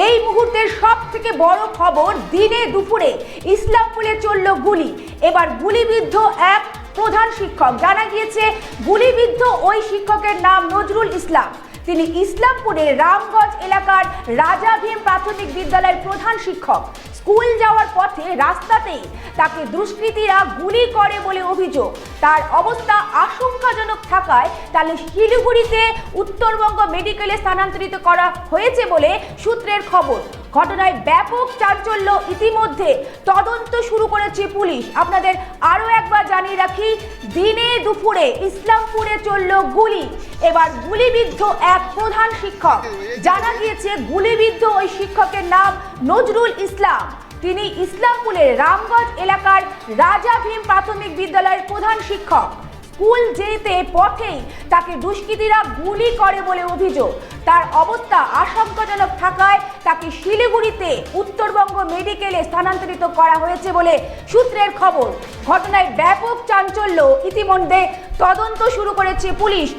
এই মুহূর্তের সব থেকে বড় খবর, দিনে দুপুরে ইসলামপুরে চলল গুলি। এবার গুলিবিদ্ধ এক প্রধান শিক্ষক। জানা গিয়েছে গুলিবিদ্ধ ওই শিক্ষকের নাম নজরুল ইসলাম। তিনি ইসলামপুরের রামগঞ্জ এলাকার রাজা ভীম প্রাথমিক বিদ্যালয়ের প্রধান শিক্ষক। স্কুল যাওয়ার পথে রাস্তাতেই তাকে দুষ্কৃতীরা গুলি করে বলে অভিযোগ। তার অবস্থা আশঙ্কাজনক থাকায় তাকে শিলিগুড়িতে উত্তরবঙ্গ মেডিকেলে স্থানান্তরিত করা হয়েছে বলে সূত্রের খবর। ঘটনায় ব্যাপক চাঞ্চল্য, ইতিমধ্যে তদন্ত শুরু করেছে পুলিশ। আপনাদের আরো একবার জানিয়ে রাখি, দিনে দুপুরে ইসলামপুরে চলল গুলি। এবার গুলিবিদ্ধ এক প্রধান শিক্ষক। জানা গিয়েছে গুলিবিদ্ধ ওই শিক্ষকের নাম নজরুল ইসলাম। তিনি ইসলামপুরের রামগঞ্জ এলাকার রাজা ভীম প্রাথমিক বিদ্যালয়ের প্রধান শিক্ষক। স্কুল যেতে পথেই তাকে দুষ্কৃতীরা গুলি করে বলে অভিযোগ। তার অবস্থা আশঙ্কাজনক থাকায় তাকে শিলিগুড়িতে উত্তরবঙ্গ মেডিকেলে স্থানান্তরিত করা হয়েছে বলে সূত্রের খবর। ঘটনায় ব্যাপক চাঞ্চল্য, ইতিমধ্যে তদন্ত শুরু করেছে পুলিশ।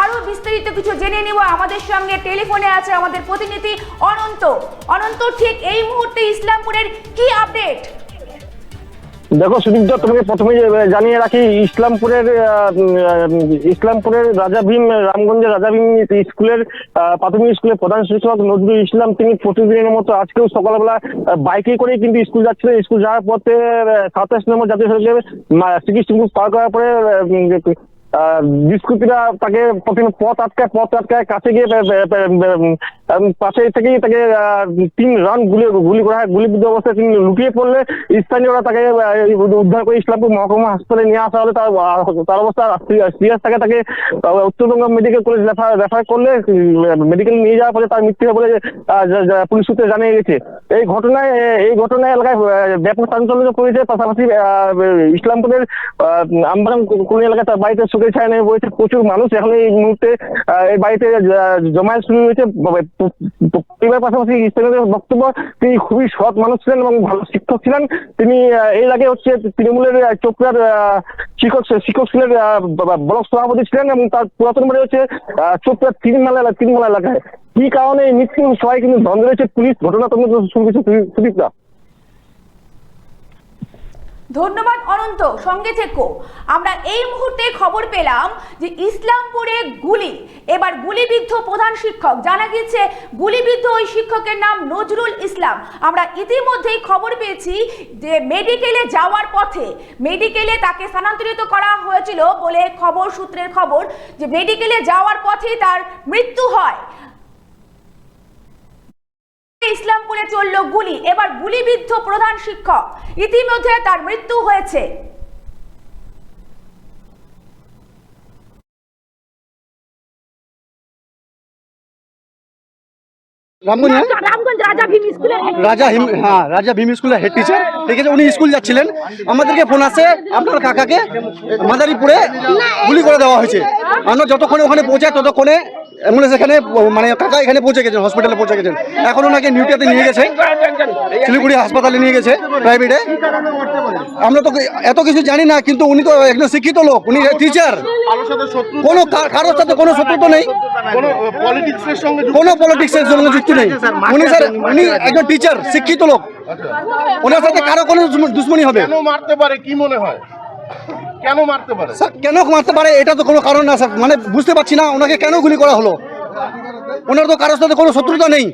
আরো বিস্তারিত কিছু জেনে নিব। আমাদের সঙ্গে টেলিফোনে আছে আমাদের প্রতিনিধি অনন্ত। অনন্ত, ঠিক এই মুহূর্তে ইসলামপুরের কি আপডেট? দেখো সুদীপ্ত, তোমাকে প্রথমে জানিয়ে রাখি, ইসলামপুরের রাজা ভীম, রামগঞ্জের রাজা ভীম স্কুলের প্রাথমিক স্কুলের প্রধান শিক্ষক নজরুল ইসলাম, তিনি প্রতিদিনের মতো আজকেও সকালবেলা বাইকে করে কিন্তু স্কুল যাচ্ছিলেন। স্কুল যাওয়ার পথে 27 নম্বর জাতীয় সড়কে শ্রীকৃষ্ণপুর পার করার পরে দুষ্কৃতীরা তাকে প্রথমে পথ আটকায় কাছে গিয়ে পাশে থেকেই তাকে 3 রাউন্ড গুলি করা হয়। গুলিবিদ্ধ অবস্থায় তিনি লুকিয়ে পড়লে স্থানীয়রা তাকে উদ্ধার করে ইসলামপুর মহকুমা হাসপাতালে নিয়ে আসা হলে তার অবস্থা সিরিয়াস থাকে। তাকে উত্তরবঙ্গ মেডিকেল কলেজ রেফার করলে মেডিকেল নিয়ে যাওয়ার ফলে তার মৃত্যু হয় বলে পুলিশ সূত্রে জানিয়ে গেছে। এই ঘটনায় এলাকায় ব্যাপক চাঞ্চল্য করেছে। পাশাপাশি ইসলামপুরের আমবারাম কোন এলাকায় তার বাড়িতে শোকের ছায়া নেমে পড়েছে। প্রচুর মানুষ এখন এই মুহূর্তে এই বাড়িতে জমায়েত শুরু হয়েছে। পরিবারের পাশাপাশি স্থানীয়দের বক্তব্য, তিনি খুবই সৎ মানুষ ছিলেন এবং ভালো শিক্ষক ছিলেন। তিনি এর আগে তৃণমূলের চোপড়ার শিক্ষক ছিলেন, ব্লক সভাপতি ছিলেন এবং তার পুরাতন বাড়ি হচ্ছে চোপড়ার তিনমালা এলাকায়। কি কারণে এই মৃত্যু, সবাই কিন্তু ধন্দ রয়েছে। পুলিশ ঘটনা তদন্ত শুরু করেছে। সুদীপ্তা, ধন্যবাদ অনন্ত, সঙ্গে থেকো। আমরা এই মুহূর্তে খবর পেলাম যে ইসলামপুরে গুলি। এবার গুলিবিদ্ধ প্রধান শিক্ষক। জানা গিয়েছে গুলিবিদ্ধ ওই শিক্ষকের নাম নজরুল ইসলাম। আমরা ইতিমধ্যেই খবর পেয়েছি যে মেডিকেলে যাওয়ার পথে মেডিকেলে তাকে স্থানান্তরিত করা হয়েছিল বলে সূত্রের খবর, যে মেডিকেলে যাওয়ার পথেই তার মৃত্যু হয়। ইসলামপুরে চলল গুলি। এবার গুলিবিদ্ধ প্রধান শিক্ষক, ইতিমধ্যে তার মৃত্যু হয়েছে। রামগঞ্জ রাজা ভীম স্কুলের হেড টিচার। ঠিক আছে, উনি স্কুল যাচ্ছিলেন, আমাদেরকে ফোন আসে আপনার কাকাকে মাদারীপুরে গুলি করে দেওয়া হয়েছে। আমরা যতক্ষণে ওখানে পৌঁছায় ততক্ষণে অ্যাম্বুলেন্স এখানে, মানে কাকা এখানে পৌঁছে গেছেন, হসপিটালে পৌঁছে গেছেন। এখন ওনাকে নিউটিয়াতে নিয়ে গেছে, শিলিগুড়ি হাসপাতালে নিয়ে গেছে প্রাইভেটে। আমরা তো এত কিছু জানি না, কিন্তু উনি তো একজন শিক্ষিত লোক, উনি টিচার। কোনো কারোর সাথে কোনো শত্রুতা নেই, কোনো পলিটিক্সের সঙ্গে যুক্ত নেই। উনি একজন টিচার, শিক্ষিত লোক, ওনার সাথে কারো কোনো দুশ্মনী হবে? কেন মারতে পারে কি মনে হয়? কেন মারতে পারে স্যার? কেন মারতে পারে এটা তো কোনো কারণ না স্যার, মানে বুঝতে পারছি না ওনাকে কেন গুলি করা হলো। ওনার তো কারোর সাথে কোনো শত্রুতা নেই।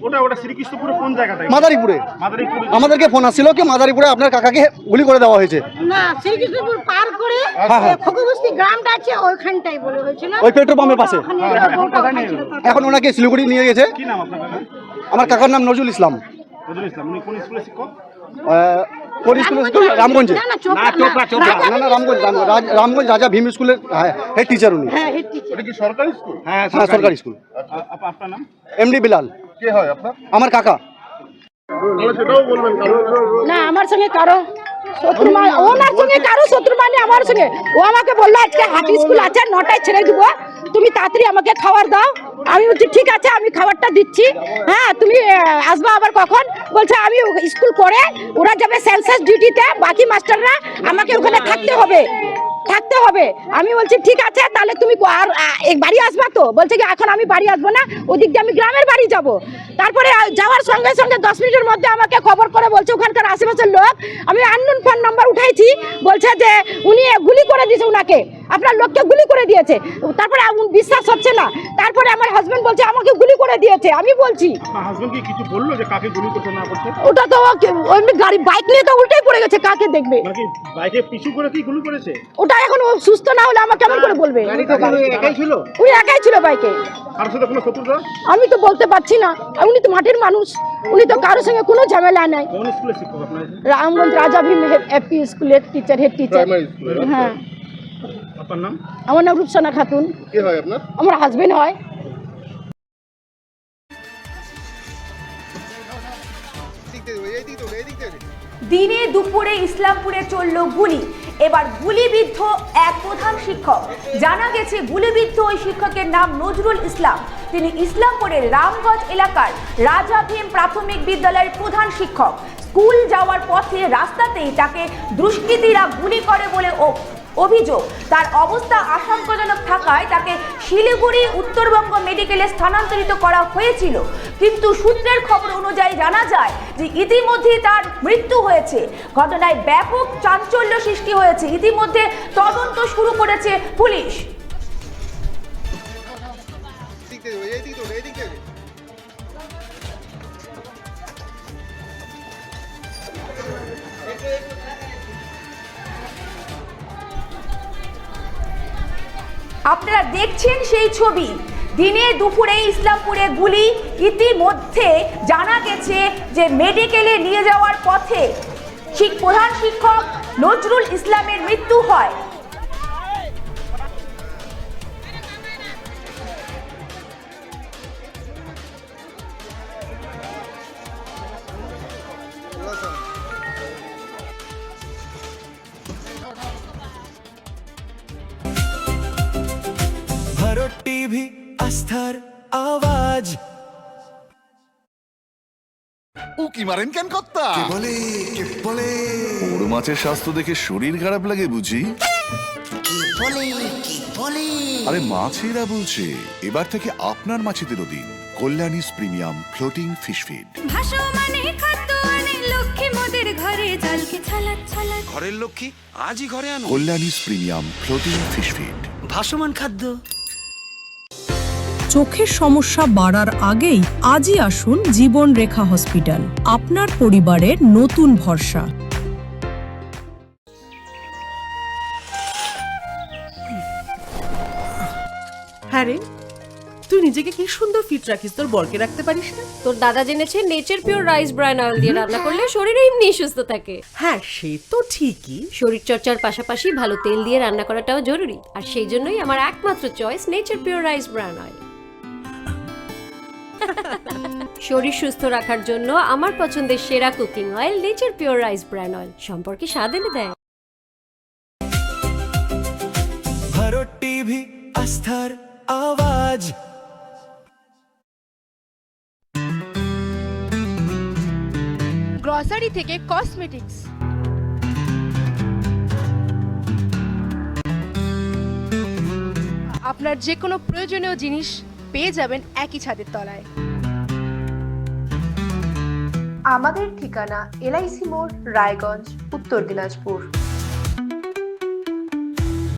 শ্রীকৃষ্ণপুরে কোন জায়গাটায়? মাদারীপুরে। আমাদেরকে ফোন আসছিল কি মাদারীপুরে আপনার কাকাকে গুলি করে দেওয়া হয়েছে। না, শ্রীকৃষ্ণপুর পার করে খোকবস্তি গ্রামটা আছে, ওইখানটাই বলে হয়েছিল, ওই পেট্রোল পাম্পের পাশে। এখন ওনাকে শিলিগুড়ি নিয়ে গেছে। কি নাম আপনার? আমার কাকার নাম নজরুল ইসলাম। নজরুল ইসলাম, উনি কোন স্কুলের শিক্ষক? রামগঞ্জে। না, রামগঞ্জ রাজা ভীম স্কুলের হেড টিচার উনি। এটা কি সরকারি স্কুল? হ্যাঁ, সরকারি স্কুল। আপনার নাম? এমডি বিলাল। কে হয় আপনার? আমার কাকা। সেটাও বলবেন। না, আমার সঙ্গে কারো শত্রু, ওনার সঙ্গে কারো শত্রু মানে আমার সঙ্গে। ও আমাকে বললো আজকে হাফ স্কুল আছে, 9টায় ছেড়ে দিব, তুমি তাড়াতাড়ি আমাকে খাবার দাও। আমি বলছি ঠিক আছে, আমি খাবারটা দিচ্ছি। হ্যাঁ, তুমি আসবা আবার কখন? বলছে আমি স্কুল করে ওরা যাবে সেন্সাস ডিউটিতে, বাকি মাস্টাররা আমাকে ওখানে থাকতে হবে। থাকতে হবে। আমি বলছি ঠিক আছে, তাহলে তুমি আর বাড়ি আসবা তো? বলছে কি এখন আমি বাড়ি আসবো না, ওদিক দিয়ে আমি গ্রামের বাড়ি যাব। তারপরে যাওয়ার সঙ্গে সঙ্গে 10 মিনিটের মধ্যে আমাকে খবর করে বলছে ওখানকার আশেপাশের লোক, আমি আননোন ফোন নাম্বার উঠাইছি, বলছে যে উনি গুলি করে দিয়েছে, উনাকে আপনার লোককে গুলি করে দিয়েছে। তারপরে বিশ্বাস হচ্ছে না, তারপরে আমার হাজবেন্ড বলছে আমাকে গুলি করে দিয়েছে। আমি বলছি হাজবেন্ড কি কিছু বললো যে কাকে গুলি করতে না করতে? ওটা তো এমনি গাড়ি বাইক নিয়ে তো উল্টেই পড়ে গেছে, কাকে দেখবে? মানে কি বাইকে পিছু করে কি গুলি করেছে? ওটা এখন ও সুস্থ না হলে আমাকে কেমন করে বলবে? একাই ছিল, উনি একাই ছিল বাইকে। কারোর সাথে কোনো শত্রুতা? আমি তো বলতে পারছি না, উনি তো মাটির মানুষ, উনি তো কারোর সঙ্গে কোনো ঝামেলা নাই। কোন স্কুলের শিক্ষক আপনার? রামগঞ্জ রাজা ভীম এপি স্কুলের টিচার, হেড টিচার। প্রাইমারি স্কুলের। হ্যাঁ। আপনার নাম? আমার নাম রূপসানা খাতুন। কে হয় আপনার? আমার হাজবেন্ড হয়। দিনে দুপুরে ইসলামপুরে চলল গুলি, এবার গুলিবিদ্ধ এক প্রধান শিক্ষক। জানা গেছে গুলিবিদ্ধ ওই শিক্ষকের নাম নজরুল ইসলাম। তিনি ইসলামপুরের রামগঞ্জ এলাকার রাজা ভীম প্রাথমিক বিদ্যালয়ের প্রধান শিক্ষক। স্কুল যাওয়ার পথে রাস্তাতেই তাকে দুষ্কৃতীরা গুলি করে বলে অভিযোগ। তার অবস্থা আশঙ্কাজনক থাকায় তাকে শিলিগুড়ি উত্তরবঙ্গ মেডিকেলে স্থানান্তরিত করা হয়েছিল, কিন্তু সূত্রের খবর অনুযায়ী জানা যায় যে ইতিমধ্যেই তার মৃত্যু হয়েছে। ঘটনায় ব্যাপক চাঞ্চল্য সৃষ্টি হয়েছে। ইতিমধ্যে তদন্ত শুরু করেছে পুলিশ। আপনারা দেখছেন সেই ছবি, দিনে দুপুরে ইসলামপুরে গুলি। ইতিমধ্যে জানা গেছে যে মেডিকেলে নিয়ে যাওয়ার পথে প্রধান শিক্ষক নজরুল ইসলামের মৃত্যু হয়। ভারত টিভি আস্থার আওয়াজ। উকি মারেন কেন কর্তা? কে বলে বড় মাছের স্বাস্থ্য দেখে শরীর খারাপ লাগে বুঝি? আরে মাছেরা বলছে এবার থেকে আপনার মাছেদেরও দিন কল্যাণীস প্রিমিয়াম ফ্লোটিং ফিশ ফিড। ঘরের লক্ষ্মী আজই ঘরে আনো কল্যাণীস প্রিমিয়াম ফ্লোটিং ফিশ ফিড। ভাসমান খাদ্য। চোখের সমস্যা বাড়ার আগেই আজই আসুন জীবন রেখা হসপিটাল, আপনার পরিবারের নতুন ভরসা। হ্যাঁ রে, তুই নিজেকে কি সুন্দর ফিট রাখিস, তোর বরকে রাখতে পারিস না? তোর দাদা জেনেছে Nature Pure rice bran oil দিয়ে রান্না করলে শরীর এমনি সুস্থ থাকে। হ্যাঁ সে তো ঠিকই, শরীর চর্চার পাশাপাশি ভালো তেল দিয়ে রান্না করাটাও জরুরি, আর সেই জন্যই আমার একমাত্র choice nature Pure rice bran oil. শরীর সুস্থ রাখার জন্য আমার পছন্দের সেরা cooking oil nature Pure rice bran oil, সম্পর্কে স্বাদ এনে দেয়। ভারত টিভি আস্থার আওয়াজ। গ্রসারি থেকে কসমেটিক্স, আপনার যে কোনো প্রয়োজনীয় জিনিস পেয়ে যাবেন একই ছাদের তলায়। আমাদের ঠিকানা LIC মোড়, রায়গঞ্জ, উত্তর দিনাজপুর।